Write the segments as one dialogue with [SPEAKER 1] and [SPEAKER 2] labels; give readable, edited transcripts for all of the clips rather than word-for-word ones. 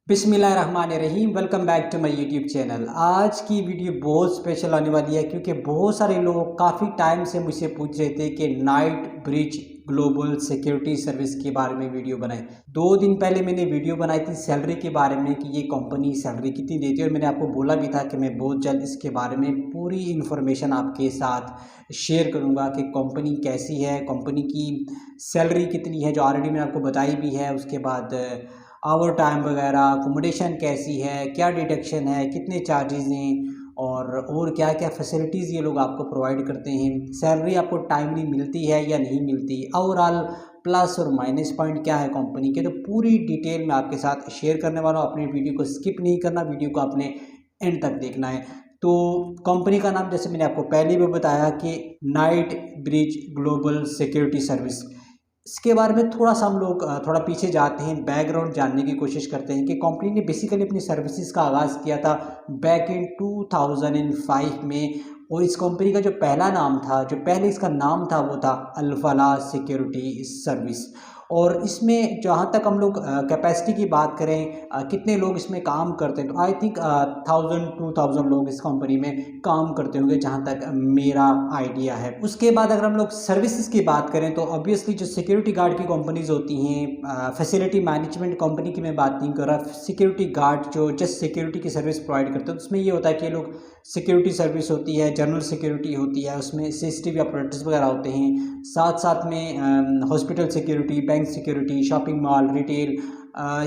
[SPEAKER 1] बिस्मिल्लाहिर्रहमानिर्रहीम। Welcome back to my YouTube channel. आज की वीडियो बहुत स्पेशल आने वाली है क्योंकि बहुत सारे लोग काफ़ी टाइम से मुझसे पूछ रहे थे कि night Bridge Global Security Service के बारे में वीडियो बनाएं। 2 दिन पहले मैंने वीडियो बनाई थी सैलरी के बारे में कि ये कंपनी सैलरी कितनी देती है, और मैंने आपको बोला भी था कि मैं बहुत जल्द इसके बारे में पूरी इन्फॉर्मेशन आपके साथ शेयर करूँगा कि कंपनी कैसी है, कंपनी की सैलरी कितनी है, जो ऑलरेडी मैंने आपको बताई भी है। उसके बाद आवर टाइम वगैरह, अकोमोडेशन कैसी है, क्या डिडक्शन है, कितने चार्जेज़ हैं और क्या क्या फैसिलिटीज़ ये लोग आपको प्रोवाइड करते हैं, सैलरी आपको टाइमली मिलती है या नहीं मिलती, ओवरऑल प्लस और माइनस पॉइंट क्या है कंपनी के। तो पूरी डिटेल मैं आपके साथ शेयर करने वाला हूँ। अपनी वीडियो को स्किप नहीं करना, वीडियो को आपने एंड तक देखना है। तो कंपनी का नाम जैसे मैंने आपको पहले भी बताया कि night Bridge Global Security service. इसके बारे में थोड़ा सा हम लोग थोड़ा पीछे जाते हैं, बैकग्राउंड जानने की कोशिश करते हैं कि कंपनी ने बेसिकली अपनी सर्विसेज का आगाज़ किया था बैक इन 2005 में। और इस कंपनी का जो पहला नाम था, जो पहले इसका नाम था, वो था अल-फलाह सिक्योरिटी सर्विस। और इसमें जहाँ तक हम लोग कैपेसिटी की बात करें, कितने लोग इसमें काम करते हैं, तो आई थिंक 1000-2000 लोग इस कंपनी में काम करते होंगे, जहाँ तक मेरा आइडिया है। उसके बाद अगर हम लोग सर्विसेज की बात करें तो ऑब्वियसली जो सिक्योरिटी गार्ड की कंपनीज होती हैं, फैसिलिटी मैनेजमेंट कंपनी की मैं बात नहीं कर रहा, सिक्योरिटी गार्ड जो जस्ट सिक्योरिटी की सर्विस प्रोवाइड करते हैं, तो उसमें ये होता है कि ये लोग सिक्योरिटी सर्विस होती है, जनरल सिक्योरिटी होती है, उसमें सीसीटीवी ऑपरेटर्स वगैरह होते हैं, साथ साथ में hospital security, bank security, shopping mall, retail,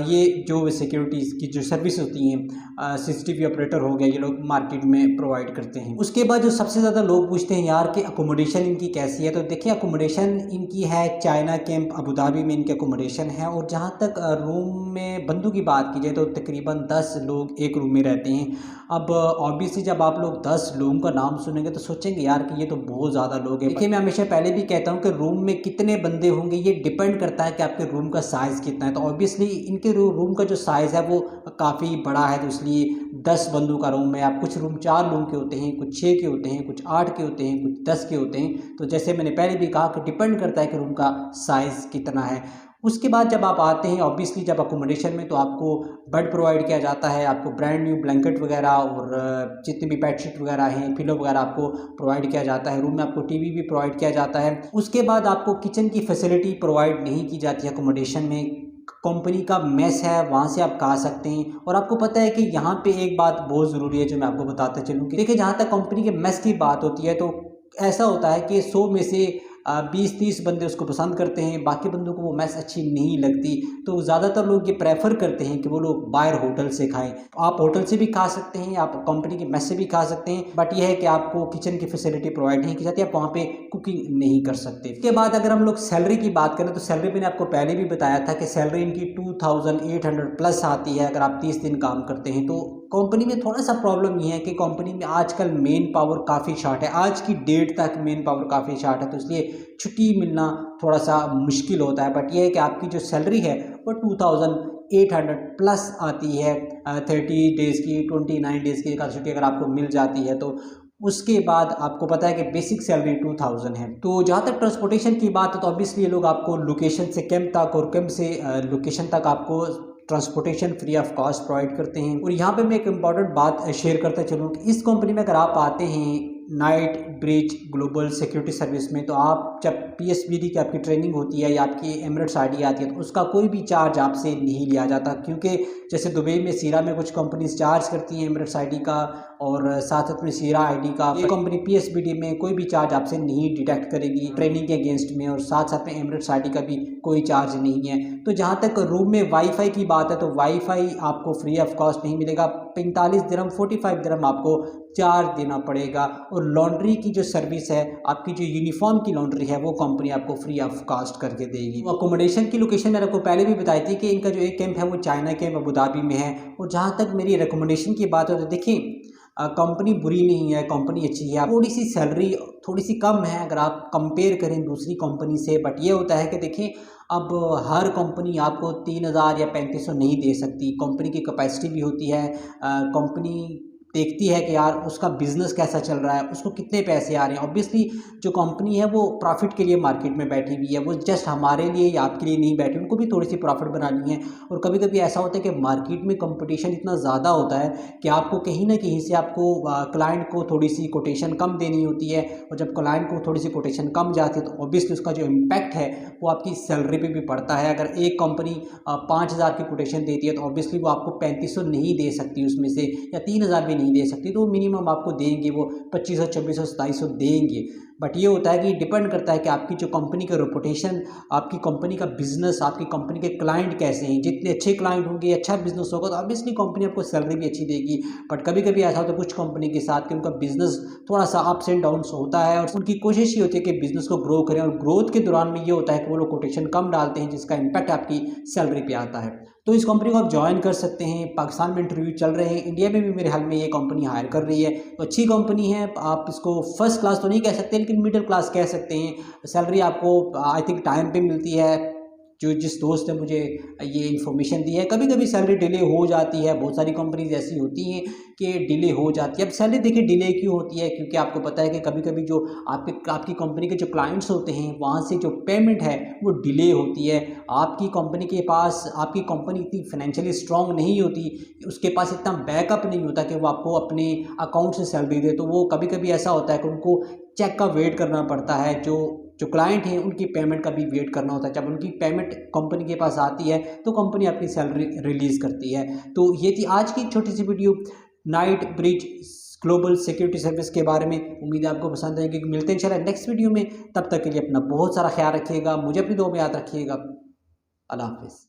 [SPEAKER 1] ये जो सिक्योरिटी की जो सर्विस होती हैं, सीसीटीवी ऑपरेटर हो गया, ये लोग मार्केट में प्रोवाइड करते हैं। उसके बाद जो सबसे ज़्यादा लोग पूछते हैं यार कि अकोमोडेशन इनकी कैसी है, तो देखिए अकोमोडेशन इनकी है चाइना कैंप अबू धाबी में इनकी अकोमोडेशन है। और जहाँ तक रूम में बंदों की बात की जाए तो तकरीबन 10 लोग एक रूम में रहते हैं। अब ऑब्वियसली जब आप लोग 10 लोगों का नाम सुनेंगे तो सोचेंगे यार कि ये तो बहुत ज़्यादा लोग हैं। देखिए मैं हमेशा पहले भी कहता हूँ कि रूम में कितने बंदे होंगे ये डिपेंड करता है कि आपके रूम का साइज़ कितना है। तो ऑब्वियसली इनके रूम का जो साइज़ है वो काफ़ी बड़ा है, तो इसलिए 10 बंदों का रूम है। आप कुछ रूम 4 लोगों के होते हैं, कुछ 6 के होते हैं, कुछ 8 के होते हैं, कुछ 10 के होते हैं। तो जैसे मैंने पहले भी कहा कि डिपेंड करता है कि रूम का साइज़ कितना है। उसके बाद जब आप आते हैं ऑब्वियसली जब अकोमोडेशन में, तो आपको बेड प्रोवाइड किया जाता है, आपको ब्रांड न्यू ब्लैंकेट वगैरह और जितने भी बेडशीट वगैरह हैं, पिलो वगैरह आपको प्रोवाइड किया जाता है। रूम में आपको टीवी भी प्रोवाइड किया जाता है। उसके बाद आपको किचन की फैसिलिटी प्रोवाइड नहीं की जाती है अकोमोडेशन में। कंपनी का मेस है, वहाँ से आप खा सकते हैं। और आपको पता है कि यहाँ पे एक बात बहुत ज़रूरी है जो मैं आपको बताते चलूँ कि देखिए जहाँ तक कंपनी के मेस की बात होती है तो ऐसा होता है कि 100 में से 20-30 बंदे उसको पसंद करते हैं, बाकी बंदों को वो मेस अच्छी नहीं लगती। तो ज़्यादातर लोग ये प्रेफर करते हैं कि वो लोग बाहर होटल से खाएं। तो आप होटल से भी खा सकते हैं, आप कंपनी के मेस से भी खा सकते हैं, बट यह है कि आपको किचन की फैसिलिटी प्रोवाइड नहीं की जाती, आप वहाँ पे कुकिंग नहीं कर सकते। इसके बाद अगर हम लोग सैलरी की बात करें तो सैलरी मैंने आपको पहले भी बताया था कि सैलरी इनकी 2800 प्लस आती है अगर आप 30 दिन काम करते हैं। तो कंपनी में थोड़ा सा प्रॉब्लम ये है कि कंपनी में आजकल मेन पावर काफ़ी शॉर्ट है, आज की डेट तक मेन पावर काफ़ी शॉर्ट है, तो इसलिए छुट्टी मिलना थोड़ा सा मुश्किल होता है। बट ये है कि आपकी जो सैलरी है वो 2800 प्लस आती है। 30 डेज़ की, 29 डेज़ की एक छुट्टी अगर आपको मिल जाती है तो उसके बाद आपको पता है कि बेसिक सैलरी 2000 है। तो जहाँ तक ट्रांसपोर्टेशन की बात है तो ऑब्वियसली ये लोग आपको लोकेशन से कैंप तक और कैंप से लोकेशन तक आपको transportation free of cost provide करते हैं। और यहाँ पे मैं एक इम्पॉर्टेंट बात शेयर करते चलूँ कि इस कंपनी में अगर आप आते हैं night Bridge Global Security service में, तो आप जब पीएसबीडी की आपकी ट्रेनिंग होती है या आपकी एमिरेट्स आईडी आती है तो उसका कोई भी चार्ज आपसे नहीं लिया जाता। क्योंकि जैसे दुबई में सीरा में कुछ कंपनीज चार्ज करती हैं एमिरेट्स आईडी का और साथ साथ में सीरा आईडी का, ये कंपनी पीएसबीडी में कोई भी चार्ज आपसे नहीं डिडक्ट करेगी ट्रेनिंग के अगेंस्ट में, और साथ साथ में एमिरेट्स आईडी का भी कोई चार्ज नहीं है। तो जहाँ तक रूम में वाईफाई की बात है तो वाईफाई आपको फ्री ऑफ कॉस्ट नहीं मिलेगा, 45 दिरहम 45 दिरहम आपको चार्ज देना पड़ेगा। और लॉन्ड्री की जो सर्विस है, आपकी जो यूनिफॉर्म की लॉन्ड्री है वो कंपनी आपको फ्री ऑफ कॉस्ट करके देगी। अकोमोडेशन की लोकेशन मैंने आपको पहले भी बताई थी कि इनका जो एक कैंप है वो चाइना कैंप अबू धाबी में है। और जहाँ तक मेरी रिकमेंडेशन की बात हो तो देखिए कंपनी बुरी नहीं है, कंपनी अच्छी है, थोड़ी सी सैलरी थोड़ी सी कम है अगर आप कंपेयर करें दूसरी कंपनी से। बट ये होता है कि देखिए अब हर कंपनी आपको 3000 या 3500 नहीं दे सकती, कंपनी की कैपेसिटी भी होती है। कंपनी देखती है कि यार उसका बिज़नेस कैसा चल रहा है, उसको कितने पैसे आ रहे हैं। ऑब्वियसली जो कंपनी है वो प्रॉफिट के लिए मार्केट में बैठी हुई है, वो जस्ट हमारे लिए या आपके लिए नहीं बैठी, उनको भी थोड़ी सी प्रॉफिट बनानी है। और कभी कभी ऐसा होता है कि मार्केट में कंपटीशन इतना ज़्यादा होता है कि आपको कहीं ना कहीं से आपको क्लाइंट को थोड़ी सी कोटेशन कम देनी होती है, और जब क्लाइंट को थोड़ी सी कोटेशन कम जाती है तो ऑब्वियसली उसका जो इम्पैक्ट है वो आपकी सैलरी पे भी पड़ता है। अगर एक कंपनी 5,000 की कोटेशन देती है तो ऑब्वियसली वो आपको 3500 नहीं दे सकती उसमें से, या 3,000 भी नहीं दे सकती, तो मिनिमम आपको देंगे वो 2500, 2600, 2700 देंगे। बट ये होता है कि डिपेंड करता है कि आपकी जो कंपनी का रेपुटेशन, आपकी कंपनी का बिजनेस, आपकी कंपनी के क्लाइंट कैसे हैं। जितने अच्छे क्लाइंट होंगे, अच्छा बिजनेस होगा, तो ऑब्वियसली कंपनी आपको सैलरी भी अच्छी देगी। बट कभी कभी ऐसा होता है कुछ कंपनी के साथ कि उनका बिजनेस थोड़ा सा अप्स एंड डाउन्स होता है, और उनकी कोशिश ये होती है कि बिजनेस को ग्रो करें, और ग्रोथ के दौरान में ये होता है कि वो लोग कोटेशन कम डालते हैं, जिसका इम्पैक्ट आपकी सैलरी पे आता है। तो इस कंपनी को आप ज्वाइन कर सकते हैं। पाकिस्तान में इंटरव्यू चल रहे हैं, इंडिया में भी मेरे हाल में ये कंपनी हायर कर रही है, तो अच्छी कंपनी है। आप इसको फर्स्ट क्लास तो नहीं कह सकते, लेकिन मिडिल क्लास कह सकते हैं। सैलरी आपको आई थिंक टाइम पे मिलती है। जो जिस दोस्त ने मुझे ये इन्फॉर्मेशन दी है, कभी कभी सैलरी डिले हो जाती है, बहुत सारी कंपनीज ऐसी होती हैं कि डिले हो जाती है। अब सैलरी देखिए डिले क्यों होती है, क्योंकि आपको पता है कि कभी कभी जो आपकी कंपनी के जो क्लाइंट्स होते हैं वहाँ से जो पेमेंट है वो डिले होती है। आपकी कंपनी के पास, आपकी कंपनी इतनी फाइनेंशियली स्ट्रांग नहीं होती, उसके पास इतना बैकअप नहीं होता कि वो आपको अपने अकाउंट से सैलरी दे, तो वो कभी कभी ऐसा होता है कि उनको चेक का वेट करना पड़ता है। जो जो क्लाइंट हैं उनकी पेमेंट का भी वेट करना होता है। जब उनकी पेमेंट कंपनी के पास आती है तो कंपनी अपनी सैलरी रिलीज़ करती है। तो ये थी आज की छोटी सी video Knight Bridge Global Security Service के बारे में। उम्मीद है आपको पसंद आएगी। मिलते हैं इंशाल्लाह नेक्स्ट वीडियो में। तब तक के लिए अपना बहुत सारा ख्याल रखिएगा, मुझे अपनी दुआ में याद रखिएगा। अल्लाह हाफिज़।